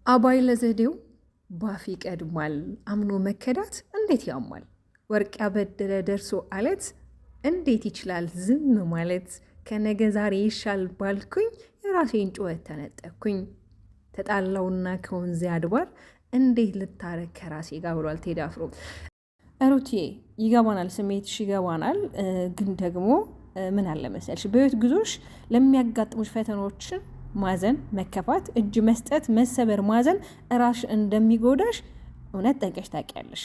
አባይ ለዘዴው ባፍ ይቀድማል። አምኖ መከዳት እንዴት ያሟል? ወርቅ ያበደረ ደርሶ አለት እንዴት ይችላል ዝም ማለት? ከነገ ዛሬ ይሻል ባልኩኝ የራሴን ጩኸት ተነጠኩኝ። ተጣላውና ከወንዜ አድባር እንዴት ልታረግ ከራሴ ጋር ብሏል ቴዲ አፍሮ። ሩትዬ ይገባናል፣ ስሜትሽ ይገባናል። ግን ደግሞ ምን አለ መሰልሽ በህይወት ጉዞሽ ለሚያጋጥሙሽ ፈተናዎችን ማዘን፣ መከፋት፣ እጅ መስጠት፣ መሰበር፣ ማዘን ራሽ እንደሚጎዳሽ እውነት ጠንቀሽ ታውቂያለሽ።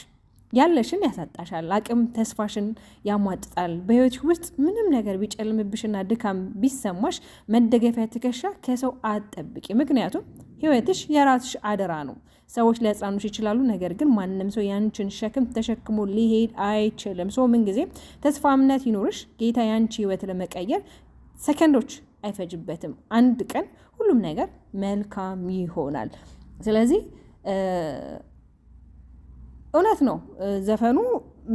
ያለሽን ያሳጣሻል፣ አቅም ተስፋሽን ያሟጥጣል። በህይወት ውስጥ ምንም ነገር ቢጨልምብሽና ድካም ቢሰማሽ መደገፊያ ትከሻ ከሰው አትጠብቂ። ምክንያቱም ህይወትሽ የራስሽ አደራ ነው። ሰዎች ሊያጽናኑሽ ይችላሉ፣ ነገር ግን ማንም ሰው ያንቺን ሸክም ተሸክሞ ሊሄድ አይችልም። ሰው ምን ጊዜ ተስፋ እምነት ይኖርሽ። ጌታ ያንቺ ህይወት ለመቀየር ሰከንዶች አይፈጅበትም። አንድ ቀን ሁሉም ነገር መልካም ይሆናል። ስለዚህ እውነት ነው ዘፈኑ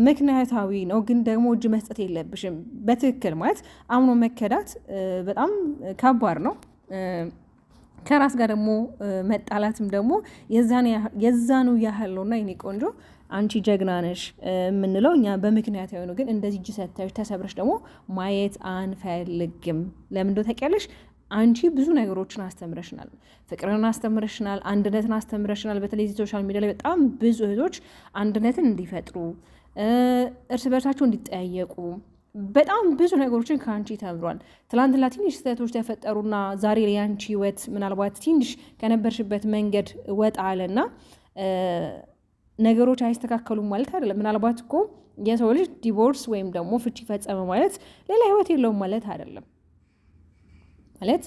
ምክንያታዊ ነው፣ ግን ደግሞ እጅ መስጠት የለብሽም። በትክክል ማለት አምኖ መከዳት በጣም ከባድ ነው። ከራስ ጋር ደግሞ መጣላትም ደግሞ የዛኑ ያህል ነውና የኔ ቆንጆ አንቺ ጀግና ነሽ የምንለው እኛ በምክንያታዊ ነው። ግን እንደዚህ እጅ ሰጥተሽ ተሰብረሽ ደግሞ ማየት አንፈልግም። ለምን እንደው ታውቂያለሽ? አንቺ ብዙ ነገሮችን አስተምረሽናል። ፍቅርን አስተምረሽናል፣ አንድነትን አስተምረሽናል። በተለይ ሶሻል ሚዲያ ላይ በጣም ብዙ እህቶች አንድነትን እንዲፈጥሩ፣ እርስ በርሳቸው እንዲጠያየቁ በጣም ብዙ ነገሮችን ከአንቺ ተምሯል። ትላንትና ትንሽ ስህተቶች ተፈጠሩና ዛሬ ላይ የአንቺ ህይወት ምናልባት ትንሽ ከነበርሽበት መንገድ ወጣ አለና ነገሮች አይስተካከሉም ማለት አይደለም። ምናልባት እኮ የሰው ልጅ ዲቮርስ ወይም ደግሞ ፍቺ ፈጸመ ማለት ሌላ ህይወት የለውም ማለት አይደለም። ማለት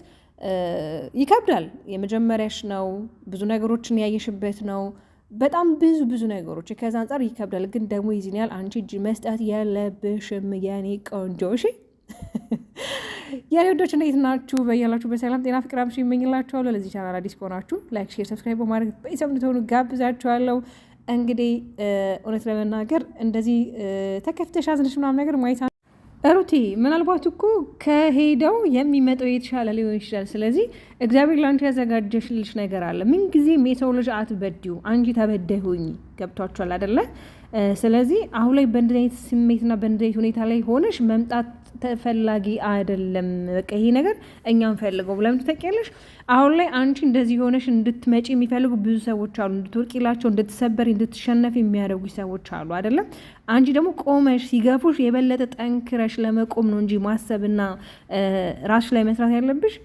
ይከብዳል። የመጀመሪያሽ ነው፣ ብዙ ነገሮችን ያየሽበት ነው፣ በጣም ብዙ ነገሮች ከዛ አንጻር ይከብዳል። ግን ደግሞ ይዝን ያህል አንቺ እጅ መስጠት የለብሽም የኔ ቆንጆ። እሺ የኔ ወዶች እንዴት ናችሁ? በያላችሁ በሰላም ጤና ፍቅር አብሽ ይመኝላችኋለሁ። ለዚህ ቻናል አዲስ ከሆናችሁ ላይክ፣ ሼር፣ ሰብስክራይብ በማድረግ ቤተሰብ እንድትሆኑ ጋብዛችኋለሁ። እንግዲህ እውነት ለመናገር እንደዚህ ተከፍተሽ አዝነሽ ምናምን ነገር ማየት ሩቲ ምናልባት እኮ ከሄደው የሚመጣው የተሻለ ሊሆን ይችላል። ስለዚህ እግዚአብሔር ለአንቺ ያዘጋጀሽልሽ ነገር አለ። ምንጊዜም የሰው ልጅ አትበድዩ፣ አንቺ ተበዳይ ሆኚ። ገብቷችኋል አይደለ? ስለዚህ አሁን ላይ በእንደዚህ አይነት ስሜትና በእንደዚህ ሁኔታ ላይ ሆነሽ መምጣት ተፈላጊ አይደለም። በቃ ይሄ ነገር እኛም ፈልገው ለምን ትጠቂያለሽ? አሁን ላይ አንቺ እንደዚህ ሆነሽ እንድትመጪ የሚፈልጉ ብዙ ሰዎች አሉ። እንድትወርቂላቸው፣ እንድትሰበሪ፣ እንድትሸነፍ የሚያደርጉ ሰዎች አሉ አይደለም? አንቺ ደግሞ ቆመሽ ሲገፉሽ የበለጠ ጠንክረሽ ለመቆም ነው እንጂ ማሰብና ራስሽ ላይ መስራት ያለብሽ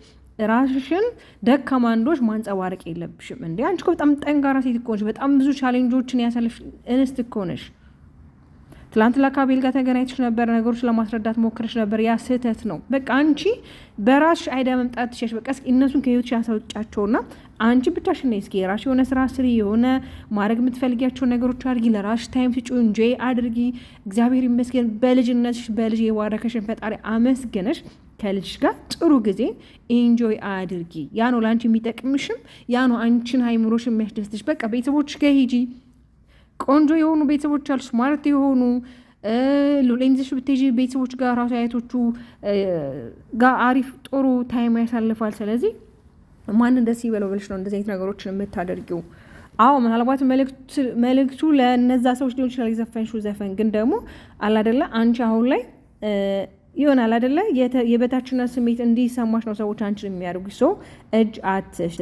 ራስሽን ደካማ ወንዶች ማንጸባረቅ የለብሽም። እንዴ አንቺ እኮ በጣም ጠንካራ ሴት እኮ ነሽ። በጣም ብዙ ቻሌንጆችን ያሳለፍሽ እንስት እኮ ነሽ። ትላንት ለካቤል ጋር ተገናኝተሽ ነበር፣ ነገሮች ለማስረዳት ሞክረሽ ነበር። ያ ስህተት ነው። በቃ አንቺ በራስሽ አይዳ መምጣት ትችያለሽ። በቃ እስኪ እነሱን ከህይወትሽ ያሳውጫቸውና አንቺ ብቻሽን ነይ። እስኪ የራስሽ የሆነ ስራ ስሪ፣ የሆነ ማድረግ የምትፈልጊያቸው ነገሮች አድርጊ፣ ለራስሽ ታይም ስጪ፣ ኢንጆይ አድርጊ። እግዚአብሔር ይመስገን በልጅነትሽ በልጅ የባረከሽን ፈጣሪ አመስገነሽ ከልጅሽ ጋር ጥሩ ጊዜ ኢንጆይ አድርጊ። ያ ነው ለአንቺ የሚጠቅምሽም፣ ያ ነው አንቺን ሃይምሮሽ የሚያስደስትሽ። በቃ ቤተሰቦችሽ ጋር ሂጂ። ቆንጆ የሆኑ ቤተሰቦች አሉ፣ ስማርት የሆኑ ሉሌንዝሽ ብትሄጂ ቤተሰቦች ጋር ራሱ አያቶቹ ጋር አሪፍ ጥሩ ታይም ያሳልፋል። ስለዚህ ማንን ደስ ይበለው ብለሽ ነው እንደዚህ አይነት ነገሮችን የምታደርጊው? አዎ ምናልባት መልእክቱ ለነዛ ሰዎች ሊሆን ይችላል የዘፈንሽው ዘፈን። ግን ደግሞ አላደለ አንቺ አሁን ላይ ይሆናል አደለ የበታችነት ስሜት እንዲሰማሽ ነው ሰዎች አንቺን የሚያደርጉ። ሰው እጅ አትስጪ።